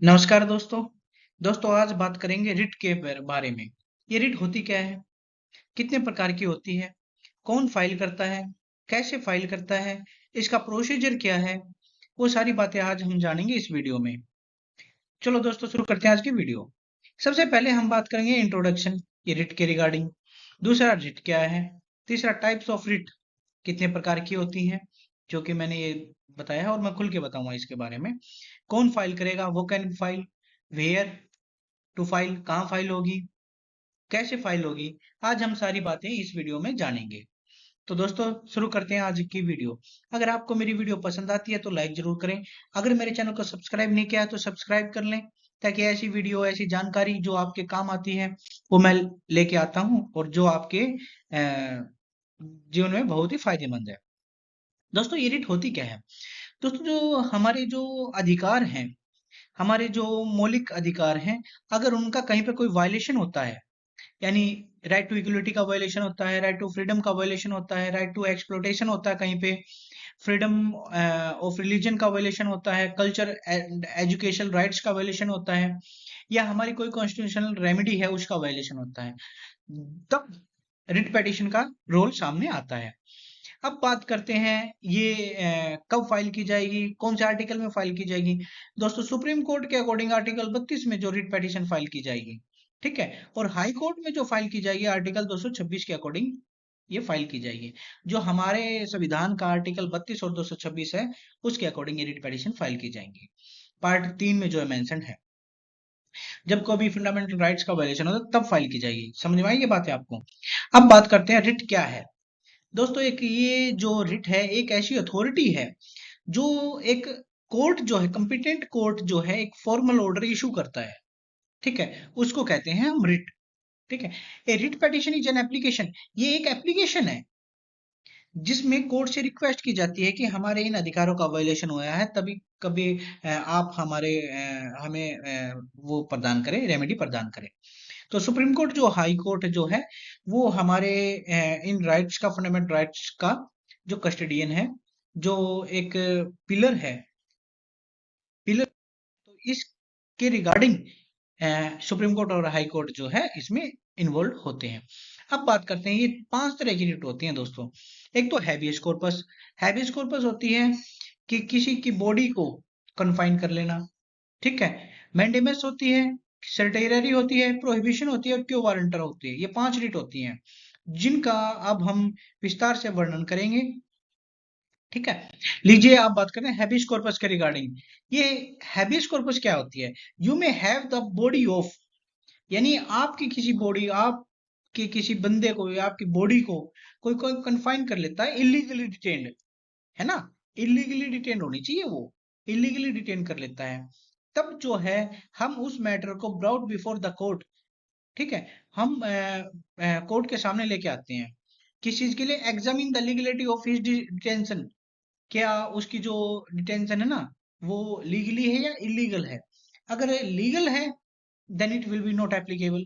नमस्कार दोस्तों। आज बात करेंगे रिट के बारे में। ये रिट होती क्या है, कितने प्रकार की होती है, कौन फाइल करता है, कैसे फाइल करता है, इसका प्रोसीजर क्या है, वो सारी बातें आज हम जानेंगे इस वीडियो में। चलो दोस्तों, शुरू करते हैं आज की वीडियो। सबसे पहले हम बात करेंगे इंट्रोडक्शन, ये रिट के रिगार्डिंग। दूसरा, रिट क्या है। तीसरा, टाइप्स ऑफ रिट, कितने प्रकार की होती हैं, जो कि मैंने ये बताया है और मैं खुल के बताऊंगा इसके बारे में। कौन फाइल करेगा, वो can file, where to file, कहाँ फाइल होगी, कैसे फाइल होगी, आज हम सारी बातें इस वीडियो में जानेंगे। तो दोस्तों, शुरू करते हैं आज की वीडियो। अगर आपको मेरी वीडियो पसंद आती है तो लाइक जरूर करें। अगर मेरे चैनल को सब्सक्राइब नहीं किया है तो सब्सक्राइब कर लें, ताकि ऐसी वीडियो, ऐसी जानकारी जो आपके काम आती है, वो मैं लेके आता हूँ और जो आपके जीवन में बहुत ही फायदेमंद है। दोस्तों, ये रीट होती क्या है। दोस्तों, जो हमारे जो अधिकार हैं, हमारे जो मौलिक अधिकार हैं, अगर उनका कहीं पे कोई वायलेशन होता है, यानी राइट टू इक्वलिटी का वायलेशन होता है, राइट टू फ्रीडम का वायलेशन होता है, राइट टू एक्सप्लोटेशन होता है, कहीं पे फ्रीडम ऑफ रिलीजन का वायलेशन होता है, कल्चर एंड एजुकेशन राइट्स का वायलेशन होता है, या हमारी कोई कॉन्स्टिट्यूशनल रेमेडी है उसका वायलेशन होता है, तब रिट पिटीशन का रोल सामने आता है। अब बात करते हैं ये कब फाइल की जाएगी, कौन से आर्टिकल में फाइल की जाएगी। दोस्तों, सुप्रीम कोर्ट के अकॉर्डिंग आर्टिकल 32 में जो रिट पिटीशन फाइल की जाएगी, ठीक है। और हाई कोर्ट में जो फाइल की जाएगी आर्टिकल 226 के अकॉर्डिंग ये फाइल की जाएगी। जो हमारे संविधान का आर्टिकल 32 और 226 है, उसके अकॉर्डिंग ये रिट पिटीशन फाइल की जाएंगी। पार्ट 3 में जो है मेंशन है, जब कभी फंडामेंटल राइट्स का वायलेशन होता है तब फाइल की जाएगी। समझ में आई ये बात है आपको। अब बात करते हैं रिट क्या है। दोस्तों, एक ये जो रिट है, एक ऐसी अथॉरिटी है जो एक कोर्ट जो है, कंपिटेंट कोर्ट जो है, एक फॉर्मल ऑर्डर इशू करता है, ठीक है, उसको कहते हैं हम रिट। ठीक है। A writ petition is an application, ये एक एप्लीकेशन है जिसमें कोर्ट से रिक्वेस्ट की जाती है कि हमारे इन अधिकारों का वायलेशन हुआ है, तभी कभी आप हमें वो प्रदान करें, रेमेडी प्रदान करें। तो सुप्रीम कोर्ट जो हाई कोर्ट जो है, वो हमारे इन राइट्स का, फंडामेंटल राइट्स का जो कस्टोडियन है, जो एक पिलर है, पिलर। तो इसके रिगार्डिंग सुप्रीम कोर्ट और हाई कोर्ट जो है इसमें इन्वॉल्व होते हैं। अब बात करते हैं, ये 5 तरह की रिट होती हैं दोस्तों। एक तो हैबियस कॉर्पस। हैबियस कॉर्पस होती है कि किसी की बॉडी को कन्फाइन कर लेना, ठीक है। मैंडेमस होती है, सर्टेररी होती है, प्रोहिबिशन होती है और क्यो वारंटर होती है। ये 5 रिट होती हैं, जिनका अब हम विस्तार से वर्णन करेंगे, ठीक है। लीजिए, आप बात करें हैबियस कॉर्पस के रिगार्डिंग। ये हैबियस कॉर्पस क्या होती है। You may have the body of, यानी आपकी किसी बॉडी, आपके किसी बंदे को या आपकी बॉडी को कोई कोई कन्फाइन कर लेता है, इलीगली डिटेन्ड, है ना। इलीगली डिटेन्ड होनी चाहिए, वो इलीगली डिटेन कर लेता है, तब जो है हम उस मैटर को ब्राउट बिफोर द कोर्ट, ठीक है, हम कोर्ट के सामने लेके आते हैं। किस चीज के लिए, examine the legality of his detention, क्या उसकी जो डिटेंशन है ना, वो लीगली है या इलीगल है। अगर लीगल है then it will be not applicable.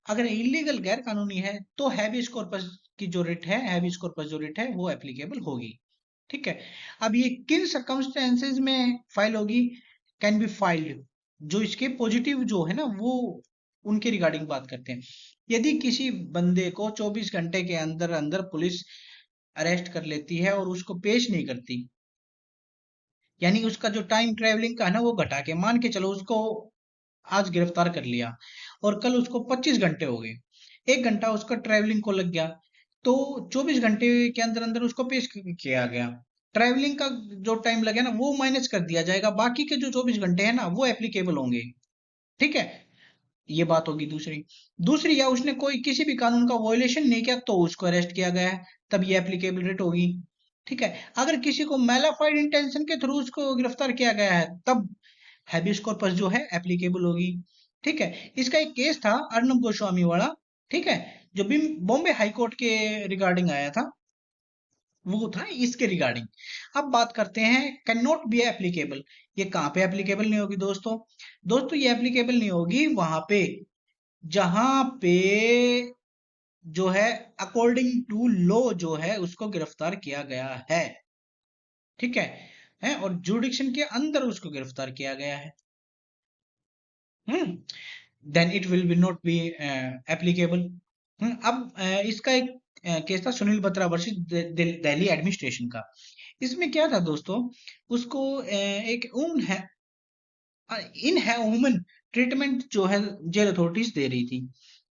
अगर इलीगल, गैर कानूनी है, तो हैबियस कॉर्पस की जो रिट है, हैबियस कॉर्पस जो रिट है वो एप्लीकेबल होगी, ठीक है। अब ये किन सर्कमस्टेंसेज में फाइल होगी, कैन बी फाइल्ड, जो इसके पॉजिटिव जो है ना, वो उनके रिगार्डिंग बात करते हैं। यदि किसी बंदे को 24 घंटे के अंदर अंदर पुलिस अरेस्ट कर लेती है और उसको पेश नहीं करती, यानी उसका जो टाइम ट्रेवलिंग का है ना वो घटा के, मान के चलो उसको आज गिरफ्तार कर लिया और कल उसको 25 घंटे हो गए, 1 घंटा उसका ट्रैवलिंग को लग गया, तो 24 घंटे के अंदर अंदर उसको पेश किया गया। ट्रैवलिंग का जो टाइम लगे ना वो माइनस कर दिया जाएगा, बाकी के जो 24 घंटे हैं ना वो एप्लीकेबल होंगे, ठीक है। ये बात होगी। दूसरी दूसरी या उसने कोई किसी भी कानून का वॉयलेशन नहीं किया तो उसको अरेस्ट किया गया है, तब ये एप्लीकेबल रेट होगी, ठीक है। अगर किसी को मैलाफाइड इंटेंशन के थ्रू उसको गिरफ्तार किया गया है, तब हैबियस कॉर्पस जो है एप्लीकेबल होगी, ठीक है। इसका एक केस था अर्नब गोस्वामी वाला, ठीक है, जो भी बॉम्बे हाई कोर्ट के रिगार्डिंग आया था, वो था इसके रिगार्डिंग। अब बात करते हैं कैन नॉट बी एप्लीकेबल। ये कहाँ पे एप्लीकेबल नहीं होगी दोस्तों। दोस्तों, ये एप्लीकेबल नहीं होगी वहां पे जहां पे जो है अकॉर्डिंग टू लॉ जो है उसको गिरफ्तार किया गया है, ठीक है, और जुडिक्शन के अंदर उसको गिरफ्तार किया गया है। Then it will be not be applicable. अब इसका एक केस था सुनील बत्रा वर्सेस दिल्ली एडमिनिस्ट्रेशन का। इसमें क्या था दोस्तों, उसको एक इन ह्यूमन ट्रीटमेंट जो है जेल अथॉरिटीज दे रही थी।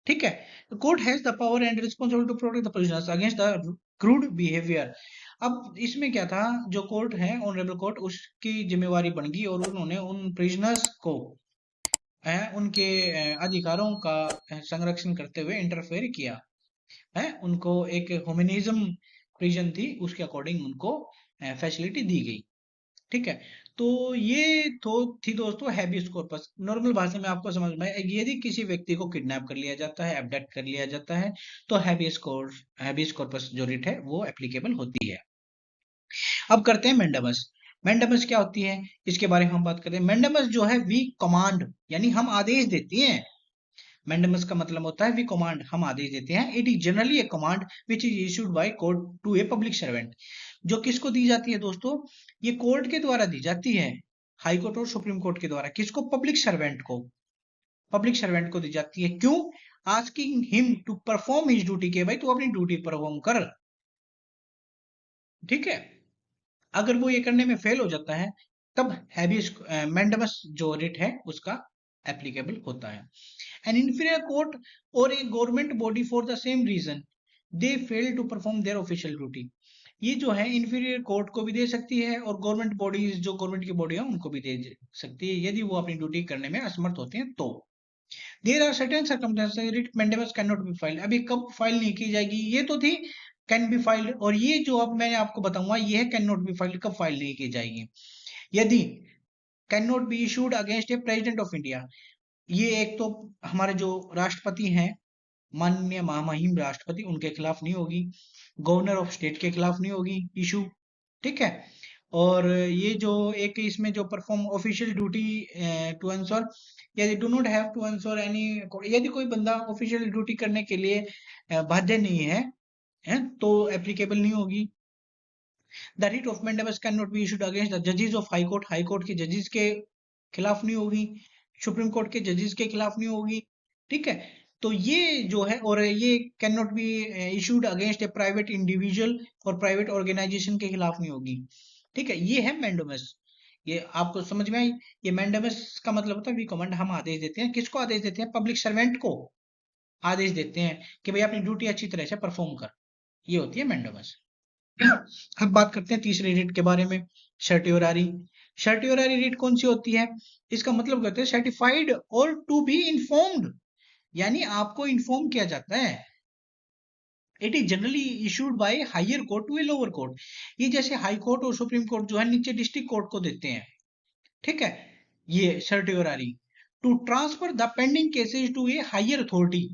ठीक है, court has the power and responsible to protect the prisoners against the crude behaviour. अब इसमें क्या था, जो कोर्ट है ऑनरेबल कोर्ट, उसकी जिम्मेवारी बन गई और उन्होंने उन प्रिजनर्स को उनके अधिकारों का संरक्षण करते हुए इंटरफेयर किया है। उनको एक ह्यूमनिज्म प्रिजन थी, उसके अकॉर्डिंग उनको फैसिलिटी दी गई। ठीक है, तो ये तो थी दोस्तों हैबियस कॉर्पस। नॉर्मल भाषा में आपको समझ में यदि किसी व्यक्ति को किडनैप कर लिया जाता है, एब्डक्ट कर लिया जाता है, तो हैबियस कॉर्पस जो रिट है वो एप्लीकेबल होती है। अब करते हैं मैंडेमस। मैंडेमस क्या होती है, इसके बारे में हम बात करते हैं। मैंडेमस जो है वी कमांड, यानी हम आदेश देते हैं। मैंडेमस का मतलब होता है वी कमांड, हम आदेश देते हैं। It is generally a command which is issued by court to a public servant. जो किसको दी जाती है दोस्तों, ये कोर्ट के द्वारा दी जाती है, हाई कोर्ट और सुप्रीम कोर्ट के द्वारा। किसको, पब्लिक सर्वेंट को, पब्लिक सर्वेंट को दी जाती है। क्यों, asking him to perform his duty, के भाई तू अपनी ड्यूटी परफॉर्म कर। ठीक है, अगर वो ये करने में फेल हो जाता है, तब हैबियस मैंडेमस जो रिट है उसका एप्लीकेबल होता है। An inferior court or a government body for the same reason they fail to perform their official duty। ये जो है इंफीरियर कोर्ट को भी दे सकती है और गवर्नमेंट बॉडीज, जो गवर्नमेंट की बॉडी है उनको भी दे सकती है, यदि वो अपनी ड्यूटी करने में असमर्थ होते हैं तो। There are certain circumstances writ mandamus can not be filed. अभी कब फाइल नहीं की जाएगी, ये तो थी कैन बी फाइल्ड, और ये जो अब मैं आपको बताऊंगा ये है कैन नॉट बी फाइल्ड, कब फाइल नहीं की जाएगी। यदि can not be issued against A president of India, ये एक तो हमारे जो राष्ट्रपति हैं, माननीय महामहिम राष्ट्रपति, उनके खिलाफ नहीं होगी। गवर्नर ऑफ स्टेट के खिलाफ नहीं होगी इशू। ठीक है, और ये जो एक इसमें जो perform official duty to answer, यदि do not have to answer any, यदि कोई बंदा ऑफिशियल ड्यूटी करने के लिए बाध्य नहीं है तो एप्लीकेबल नहीं होगी। The writ of mandamus can not be issued against the जजेस of high court, high court के जजेस के खिलाफ नहीं होगी, सुप्रीम कोर्ट के जजेस के खिलाफ नहीं होगी। ठीक है, तो ये जो है, और ये can not be issued against A private individual और प्राइवेट ऑर्गेनाइजेशन के खिलाफ नहीं होगी। ठीक है, ये है मैंडेमस। ये आपको समझ में आई। ये मैंडेमस का मतलब होता है वी कमांड, हम आदेश देते हैं। किसको आदेश देते हैं, पब्लिक सर्वेंट को आदेश देते हैं कि भाई अपनी ड्यूटी अच्छी तरह से परफॉर्म कर। ये होती है मैंडेमस। अब बात करते हैं तीसरी रीट के बारे में, सर्टियोरारी। सर्टियोरारी रीट कौन सी होती है, इसका मतलब कहते हैं सर्टिफाइड और टू बी इन्फॉर्म्ड, यानी आपको इन्फॉर्म किया जाता है। It is generally issued by higher court to a lower court. ये जैसे हाई कोर्ट और सुप्रीम कोर्ट जो है नीचे डिस्ट्रिक्ट कोर्ट को देते हैं। ठीक है, ये certiorari to transfer the pending cases to a higher authority.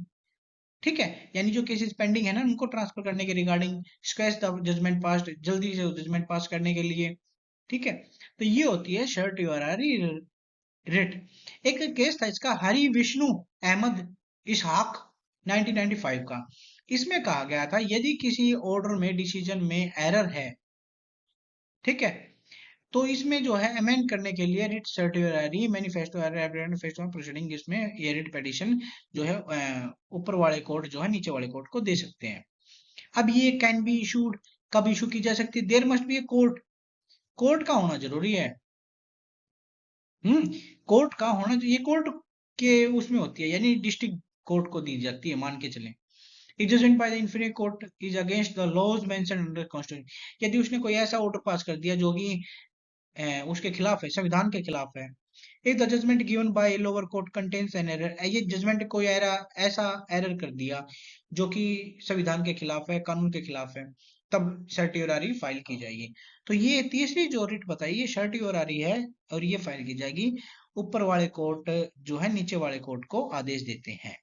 ठीक है, यानी जो केसेस पेंडिंग है ना उनको ट्रांसफर करने के रिगार्डिंग स्क्वैश द जजमेंट पास, जल्दी से जजमेंट पास करने के लिए। ठीक है, तो ये होती है सर्टियोरारी रिट। एक केस था इसका, हरि विष्णु अहमद इसहाक 1995 का। इसमें कहा गया था यदि किसी ऑर्डर में, डिसीजन में एरर है, ठीक है, तो इसमें जो है अमेंड करने के लिए रिट सर्टियोरारी मैनिफेस्टो प्रोसीडिंग, इसमें ये रिट पिटीशन जो है ऊपर वाले कोर्ट जो है नीचे वाले कोर्ट को दे सकते हैं। अब ये कैन बी इशूड, कब इशू की जा सकती है, there must be a court, court का होना जरूरी है। कोर्ट का होना, ये कोर्ट के उसमें होती है, यानी डिस्ट्रिक्ट कोर्ट को दी जाती है, मान के चलें। Judgement by the inferior court is against the laws mentioned under constitution, यदि उसने कोई ऐसा ऑर्डर पास कर दिया जो कि उसके खिलाफ है, संविधान के खिलाफ है। If the judgement given by lower court contains an error, ये जजमेंट कोई ऐसा एरर कर दिया जो कि संविधान के खिलाफ है, कानून के खिलाफ है, तब सर्टियोरारी फाइल की जाएगी। तो ये तीसरी जो रिट बताई ये सर्टियोरारी है, और ये फाइल की जाएगी। ऊपर वाले कोर्ट जो है नीचे वाले कोर्ट को आदेश देते हैं।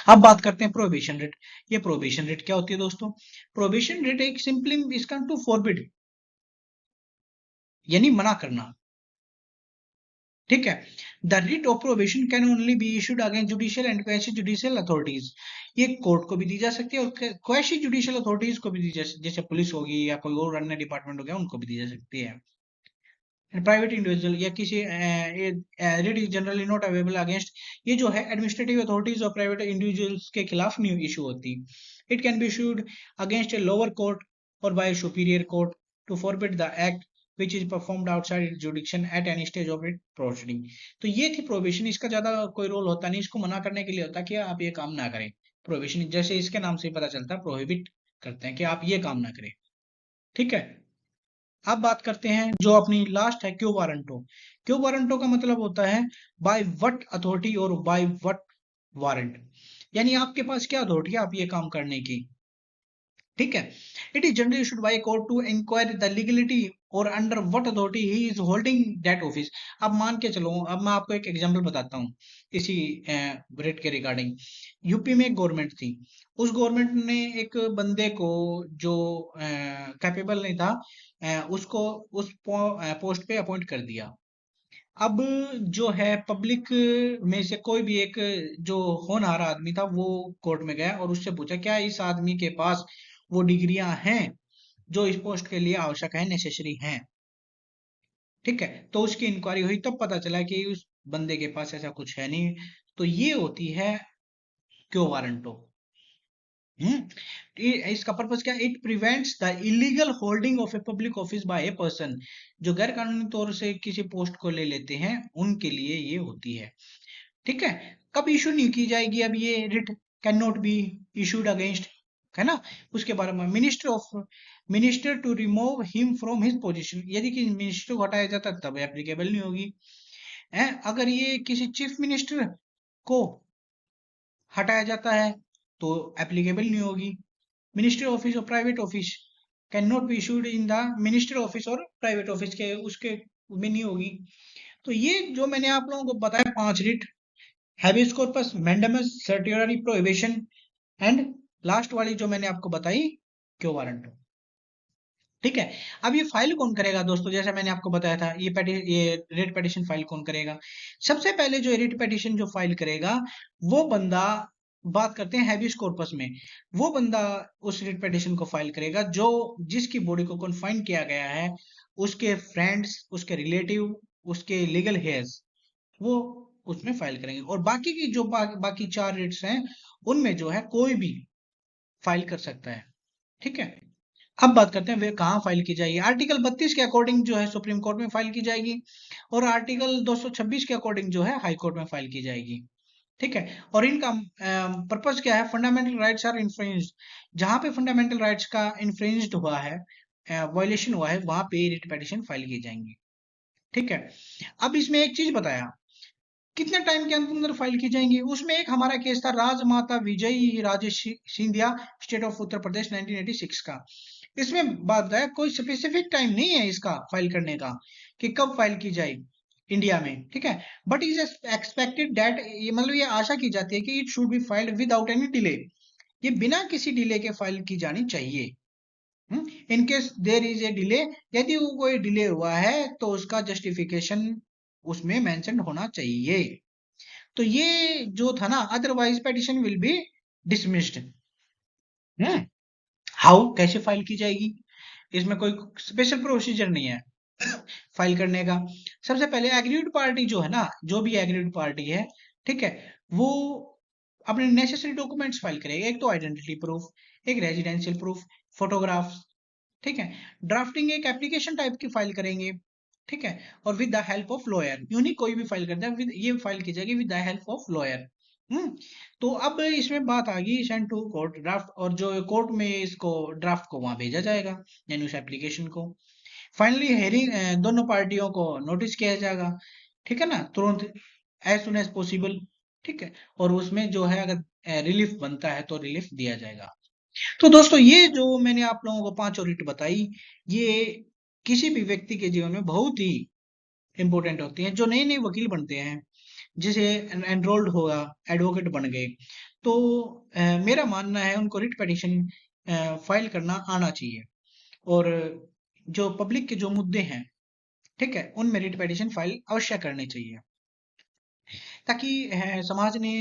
अब बात करते हैं प्रोहिबिशन रिट। ये प्रोहिबिशन रिट क्या होती है दोस्तों, प्रोहिबिशन रिट एक सिंपली इसका टू फॉरबिड, यानी मना करना। ठीक है, the writ of prohibition can only B issued against judicial and quasi judicial authorities. ये कोर्ट को भी दी जा सकती है और क्वेसी जुडिशियल अथॉरिटीज को भी दी जा सकती है, जैसे पुलिस होगी या कोई और अन्य डिपार्टमेंट हो गया उनको भी दी जा सकती है। प्राइवेट इंडिविजुअल या किसी writ is generally not available against, ये जो है एडमिनिस्ट्रेटिव अथॉरिटीज और प्राइवेट इंडिविजुअल्स के खिलाफ नहीं इशू होती। It can be issued against a lower court और by superior court to forbid the act which is performed outside it jurisdiction at any stage of it proceeding. तो ये थी prohibition, इसका ज्यादा कोई रोल होता नहीं, इसको मना करने के लिए होता है कि आप ये काम ना करें। प्रोहिबिशन जैसे इसके नाम से ही पता चलता है, प्रोहिबिट करते हैं कि आप ये काम ना करें। ठीक है, अब बात करते हैं जो अपनी लास्ट है, क्यो वारंटो। क्यो वारंटो का मतलब होता है बाय व्हाट अथॉरिटी और बाय व्हाट वारंट, यानी आपके पास क्या अथॉरिटी है आप ये काम करने की। ठीक है, it is generally issued by court to inquire the legality और under what authority he is holding that office. अब मान के चलो, अब मैं आपको एक एग्जांपल बताता हूँ इसी रेट के रिगार्डिंग। यूपी में एक गवर्नमेंट थी, उस गवर्नमेंट ने एक बंदे को जो कैपेबल नहीं था उसको उस पोस्ट पे अपॉइंट कर दिया। अब जो है पब्लिक में से कोई भी एक जो होनहार आदमी था वो कोर्ट में गया और उससे पूछा क्या इस आदमी के पास वो डिग्रियां हैं जो इस पोस्ट के लिए आवश्यक है, नेसेसरी हैं। ठीक है, तो उसकी इंक्वायरी हुई, तब पता चला कि उस बंदे के पास ऐसा कुछ है नहीं। तो ये होती है क्यो वारंटो। इसका पर्पस क्या, it prevents the illegal holding of a public office by a person. जो गैर कानूनी तौर से किसी पोस्ट को ले लेते हैं उनके लिए ये होती है। ठीक है, कब इशू नहीं की जाएगी, अब ये writ can not be issued against, है ना। उसके बारे में minister to remove him from his position, यदि किसी मिनिस्टर को हटाया जाता है तब एप्लीकेबल नहीं होगी। है, अगर ये किसी चीफ मिनिस्टर को हटाया जाता है तो एप्लीकेबल नहीं होगी। मिनिस्ट्री ऑफिस और private office can not be issued in the ministry office और प्राइवेट ऑफिस के उसके में नहीं होगी। तो ये जो मैंने आप लोगों को बताया 5 writ, habeas corpus, mandamus, सर्टियरी prohibition and last वाली जो मैंने आपको बताई क्यो वारंट। ठीक है, अब ये फाइल कौन करेगा दोस्तों, जैसे मैंने आपको बताया था ये रिट पिटीशन फाइल कौन करेगा। सबसे पहले जो रिट पिटीशन जो फाइल करेगा वो बंदा, बात करते हैं हैबियस कॉर्पस में, वो बंदा उस रिट पिटीशन को फाइल करेगा जो जिसकी बॉडी को कन्फाइन किया गया है, उसके फ्रेंड्स, उसके रिलेटिव, उसके लीगल हेयर्स, वो उसमें फाइल करेंगे। और बाकी की जो बाकी 4 रिट्स हैं उनमें जो है कोई भी फाइल कर सकता है। ठीक है, अब बात करते हैं वे कहाँ फाइल की जाएगी। आर्टिकल 32 के अकॉर्डिंग जो है सुप्रीम कोर्ट में फाइल की जाएगी और आर्टिकल 226 के अकॉर्डिंग जो है हाई कोर्ट में फाइल की जाएगी। ठीक है, और इनका पर्पस क्या है, फंडामेंटल राइट्स आर इन्फ्रिंज्ड, जहां पे फंडामेंटल राइट्स का इन्फ्रिंज्ड हुआ है, वायलेशन हुआ है, वहां पे रिट पिटीशन फाइल की जाएंगी। ठीक है, अब इसमें एक चीज बताया कितने टाइम के अंदर फाइल की जाएंगी, उसमें एक हमारा केस था राजमाता विजयी राजे सिंधिया, स्टेट ऑफ उत्तर प्रदेश 1986 का। इसमें बात है कोई स्पेसिफिक टाइम नहीं है इसका फाइल करने का कि कब फाइल की जाए इंडिया में। ठीक है, बट इज एक्सपेक्टेड दैट, ये मतलब ये आशा की जाती है कि it should be filed without any delay, ये बिना किसी डिले के फाइल की जानी चाहिए। In case there is a delay, यदि वो कोई डिले हुआ है तो उसका जस्टिफिकेशन उसमें मेंशन होना चाहिए। तो ये जो था ना, otherwise petition will be dismissed. How, कैसे फाइल की जाएगी, इसमें कोई स्पेशल प्रोसीजर नहीं है फाइल करने का। सबसे पहले एग्रीड पार्टी जो है ना, जो भी एग्रीड पार्टी है, ठीक है, वो अपने नेसेसरी डॉक्यूमेंट्स फाइल करेगा। एक तो आइडेंटिटी प्रूफ, एक रेजिडेंशियल प्रूफ, फोटोग्राफ्स। ठीक है, ड्राफ्टिंग एक एप्लीकेशन टाइप की फाइल करेंगे। ठीक है, और with the help of lawyer, यूं नहीं कोई भी फाइल करता है, विद ये फाइल की जाएगी with the help of lawyer. तो अब इसमें बात आ गई सेंड टू कोर्ट ड्राफ्ट, और जो कोर्ट में इसको ड्राफ्ट को वहां भेजा जाएगा, यानी उस एप्लीकेशन को। फाइनली हेयरिंग, दोनों पार्टियों को नोटिस किया जाएगा। ठीक है ना, तुरंत, एज सुन एज पॉसिबल। ठीक है, और उसमें जो है अगर रिलीफ बनता है तो रिलीफ दिया जाएगा। तो दोस्तों ये जो मैंने आप लोगों को 5 रिट बताई, ये किसी भी व्यक्ति के जीवन में बहुत ही इंपॉर्टेंट होती हैं। जो नए नए वकील बनते हैं, जिसे एनरोल्ड होगा, एडवोकेट बन गए, तो मेरा मानना है उनको रिट पिटीशन फाइल करना आना चाहिए। और जो पब्लिक के जो मुद्दे हैं, ठीक है, उनमें रिट पिटीशन फाइल अवश्य करनी चाहिए, ताकि समाज ने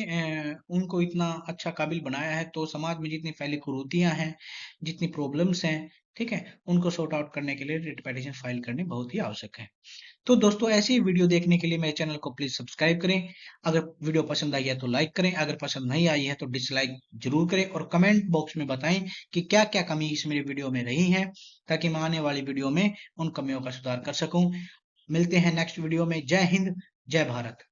उनको इतना अच्छा काबिल बनाया है, तो समाज में जितनी फैली कुरीतियां हैं, जितनी प्रॉब्लम्स हैं, ठीक है, उनको सॉर्ट आउट करने के लिए रिट पिटीशन फाइल करनी बहुत ही आवश्यक है। तो दोस्तों ऐसी ही वीडियो देखने के लिए मेरे चैनल को प्लीज सब्सक्राइब करें। अगर वीडियो पसंद आई है तो लाइक करें, अगर पसंद नहीं आई है तो डिसलाइक जरूर करें, और कमेंट बॉक्स में बताएं कि क्या क्या कमी इस मेरे वीडियो में रही है, ताकि मैं आने वाली वीडियो में उन कमियों का सुधार कर सकूं। मिलते हैं नेक्स्ट वीडियो में। जय हिंद, जय भारत।